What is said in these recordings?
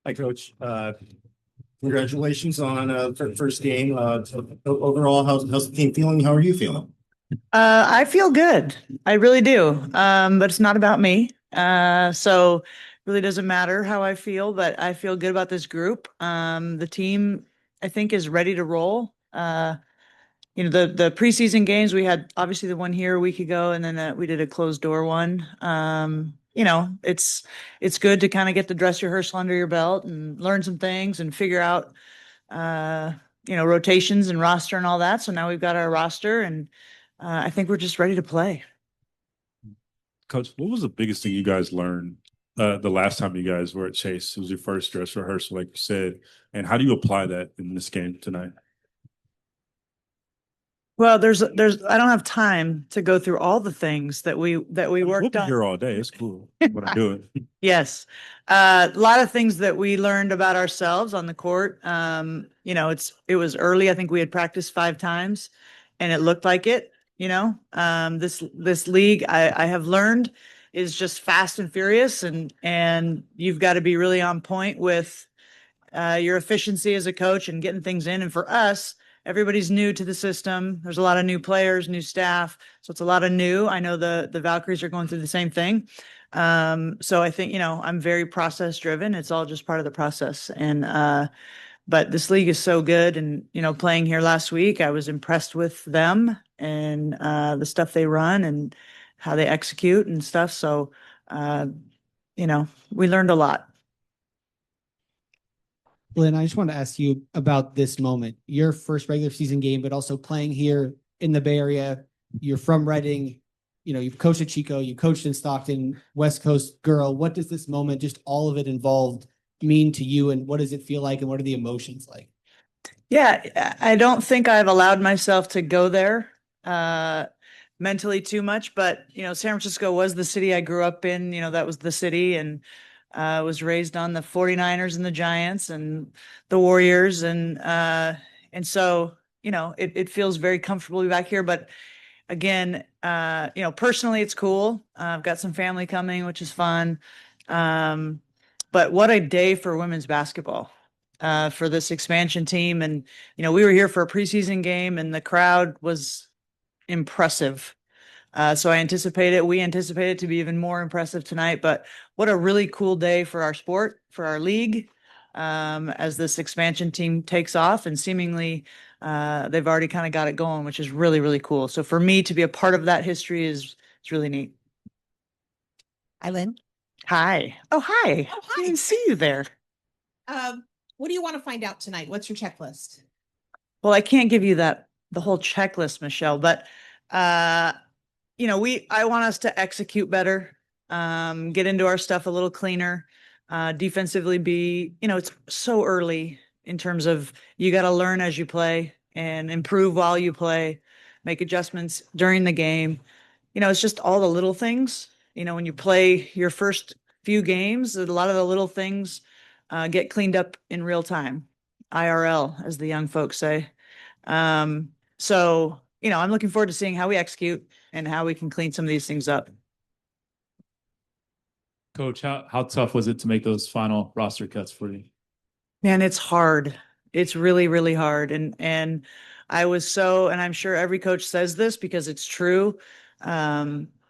Hi, Coach. Congratulations on first game. Overall, how's the team feeling? How are you feeling? I feel good. I really do. But it's not about me. So really doesn't matter how I feel, but I feel good about this group. The team I think is ready to roll. The preseason games we had obviously the one here a week ago, and then we did a closed door one. It's good to kind of get the dress rehearsal under your belt and learn some things and figure out uh, rotations and roster and all that. So now we've got our roster, and I think we're just ready to play. Coach, what was the biggest thing you guys learned the last time you guys were at Chase? It was your first dress rehearsal, like you said. And how do you apply that in this game tonight? Well, there's I don't have time to go through all the things that we We'll worked be on. here all day. It's cool what I'm doing. Yes. A lot of things that we learned about ourselves on the court. It was early. I think we had practiced 5 times and it looked like it, this league I have learned is just fast and furious, and you've got to be really on point with your efficiency as a coach and getting things in. And for us, everybody's new to the system. There's a lot of new players, new staff, so it's a lot of new. I know the Valkyries are going through the same thing. So I think I'm very process driven. It's all just part of the process. And but this league is so good, and playing here last week, I was impressed with them and the stuff they run and how they execute and stuff. So uh, we learned a lot. Lynn, I just want to ask you about this moment. Your first regular season game, but also playing here in the Bay Area. You're from Reading. You've coached at Chico, you coached in Stockton, West Coast girl. What does this moment, just all of it involved, mean to you? And what does it feel like? And what are the emotions like? Yeah, I don't think I've allowed myself to go there uh mentally too much, but San Francisco was the city I grew up in. That was the city, and was raised on the 49ers and the Giants and the Warriors, and so it feels very comfortable to be back here. But again, personally it's cool. I've got some family coming, which is fun. Um, but what a day for women's basketball, for this expansion team. And, we were here for a preseason game and the crowd was impressive. So we anticipate it to be even more impressive tonight. But what a really cool day for our sport, for our league, as this expansion team takes off, and seemingly they've already kind of got it going, which is really, really cool. So for me to be a part of that history is really neat. Hi, Lynn. Hi. Oh, hi. Oh, I hi. didn't see you there. What do you want to find out tonight? What's your checklist? Well, I can't give you the whole checklist, Michelle, but I want us to execute better, get into our stuff a little cleaner, defensively it's so early in terms of you got to learn as you play and improve while you play, make adjustments during the game. It's just all the little things. When you play your first few games, a lot of the little things get cleaned up in real time, IRL, as the young folks say. So, I'm looking forward to seeing how we execute and how we can clean some of these things up. Coach, how tough was it to make those final roster cuts for you? Man, it's hard. It's really, really hard. And and I'm sure every coach says this because it's true.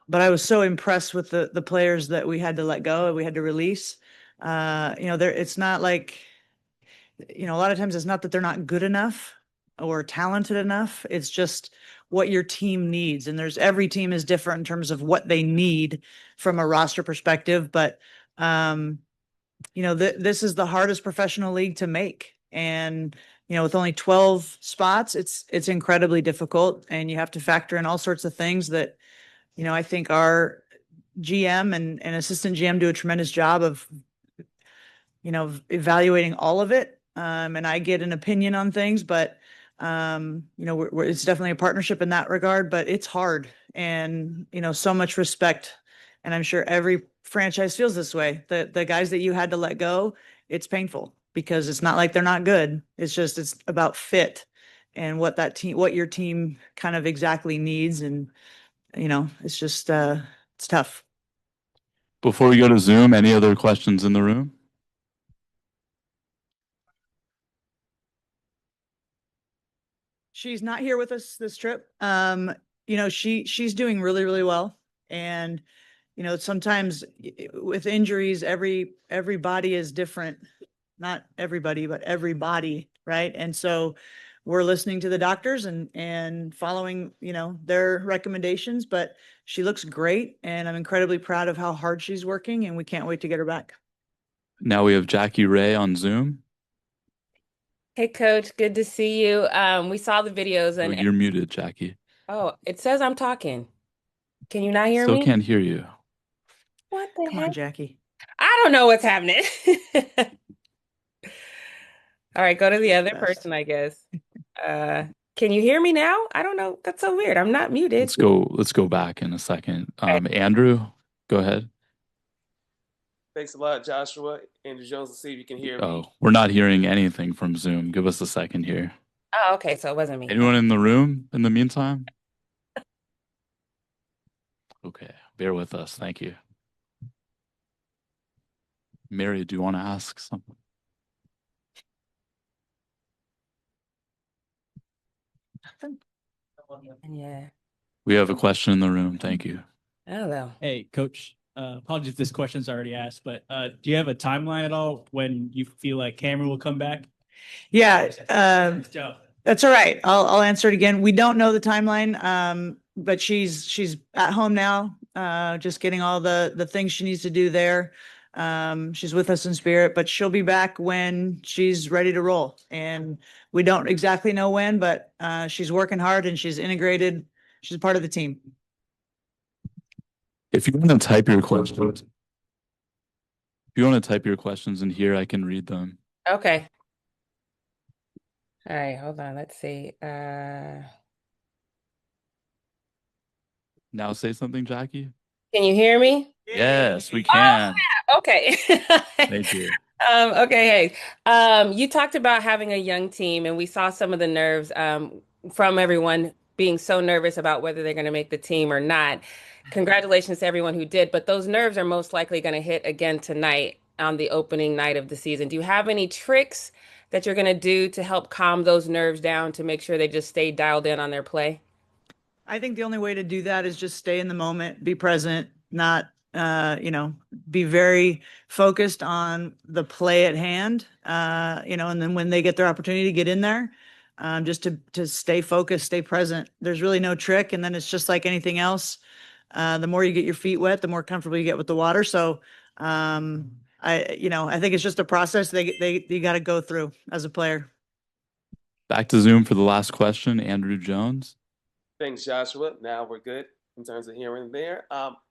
But I was so impressed with the players that we had to let go and we had to release. It's not like, a lot of times it's not that they're not good enough or talented enough. It's just what your team needs. And every team is different in terms of what they need from a roster perspective. But, this is the hardest professional league to make. And, with only 12 spots, it's incredibly difficult. And you have to factor in all sorts of things that, I think our GM and assistant GM do a tremendous job of, evaluating all of it. And I get an opinion on things, but it's definitely a partnership in that regard, but it's hard, and, so much respect. And I'm sure every franchise feels this way. The guys that you had to let go, it's painful because it's not like they're not good. It's about fit and what your team kind of exactly needs. And, it's tough. Before we go to Zoom, any other questions in the room? She's not here with us this trip. You know, she's doing really, really well. And, you know, sometimes with injuries, every body is different. Not everybody, but every body, right? And so we're listening to the doctors and following, you know, their recommendations, but she looks great and I'm incredibly proud of how hard she's working and we can't wait to get her back. Now we have Jackie Ray on Zoom. Hey, Coach, good to see you. We saw the videos Oh, and you're muted, Jackie. oh, it says I'm talking. Can you not hear Still me? can't hear you. What the Come heck? on, Jackie. I don't know what's happening. All right, go to the other Best. person, I guess. Can you hear me now? I don't know. That's so weird. I'm not muted. Let's go back in a second. Okay. Andrew, go ahead. Thanks a lot, Joshua. Andrew Jones, let's see if you can hear me. Oh, we're not hearing anything from Zoom. Give us a second here. Oh, okay. So it wasn't me. Anyone in the room in the meantime? Okay, bear with us. Thank you. Mary, do you want to ask something? Yeah. We have a question in the room. Thank you. Hello. Hey, Coach. Apologies if this question's already asked, but do you have a timeline at all when you feel like Cameron will come back? Yeah, Nice job. that's all right. I'll answer it again. We don't know the timeline, but she's at home now, just getting all the things she needs to do there. She's with us in spirit, but she'll be back when she's ready to roll. And we don't exactly know when, but she's working hard and she's integrated. She's part of the team. If you want to type your questions, in here, I can read them. Okay. All right, hold on. Let's see. Now say something, Jackie. Can you hear me? Yes, we can. Okay. Thank you. Okay, hey. You talked about having a young team, and we saw some of the nerves from everyone being so nervous about whether they're going to make the team or not. Congratulations to everyone who did, but those nerves are most likely going to hit again tonight on the opening night of the season. Do you have any tricks that you're going to do to help calm those nerves down to make sure they just stay dialed in on their play? I think the only way to do that is just stay in the moment, be present, not, you know, be very focused on the play at hand, you know, and then when they get their opportunity to get in there, just to stay focused, stay present. There's really no trick. And then it's just like anything else. The more you get your feet wet, the more comfortable you get with the water. So, you know, I think it's just a process you got to go through as a player. Back to Zoom for the last question, Andrew Jones. Thanks, Joshua. Now we're good in terms of hearing there.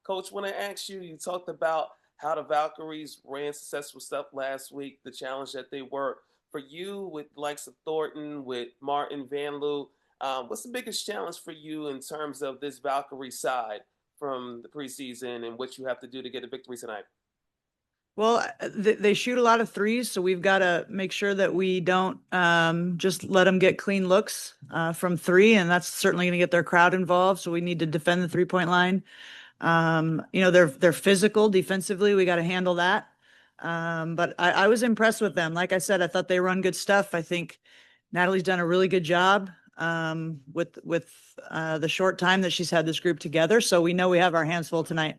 Coach, when I asked you, you talked about how the Valkyries ran successful stuff last week, the challenge that they were. For you, with the likes of Thornton, with Martin, Van Loo, what's the biggest challenge for you in terms of this Valkyrie side from the preseason and what you have to do to get a victory tonight? Well, they shoot a lot of threes, so we've got to make sure that we don't just let them get clean looks from three, and that's certainly going to get their crowd involved. So we need to defend the 3-point line. You know, they're physical defensively. We got to handle that. But I was impressed with them. Like I said, I thought they run good stuff. I think Natalie's done a really good job with the short time that she's had this group together. So we know we have our hands full tonight.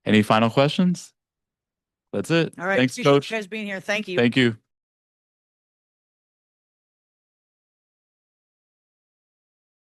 Any final questions? That's it. All right. Thanks, Appreciate Coach. you guys being here. Thank you. Thank you.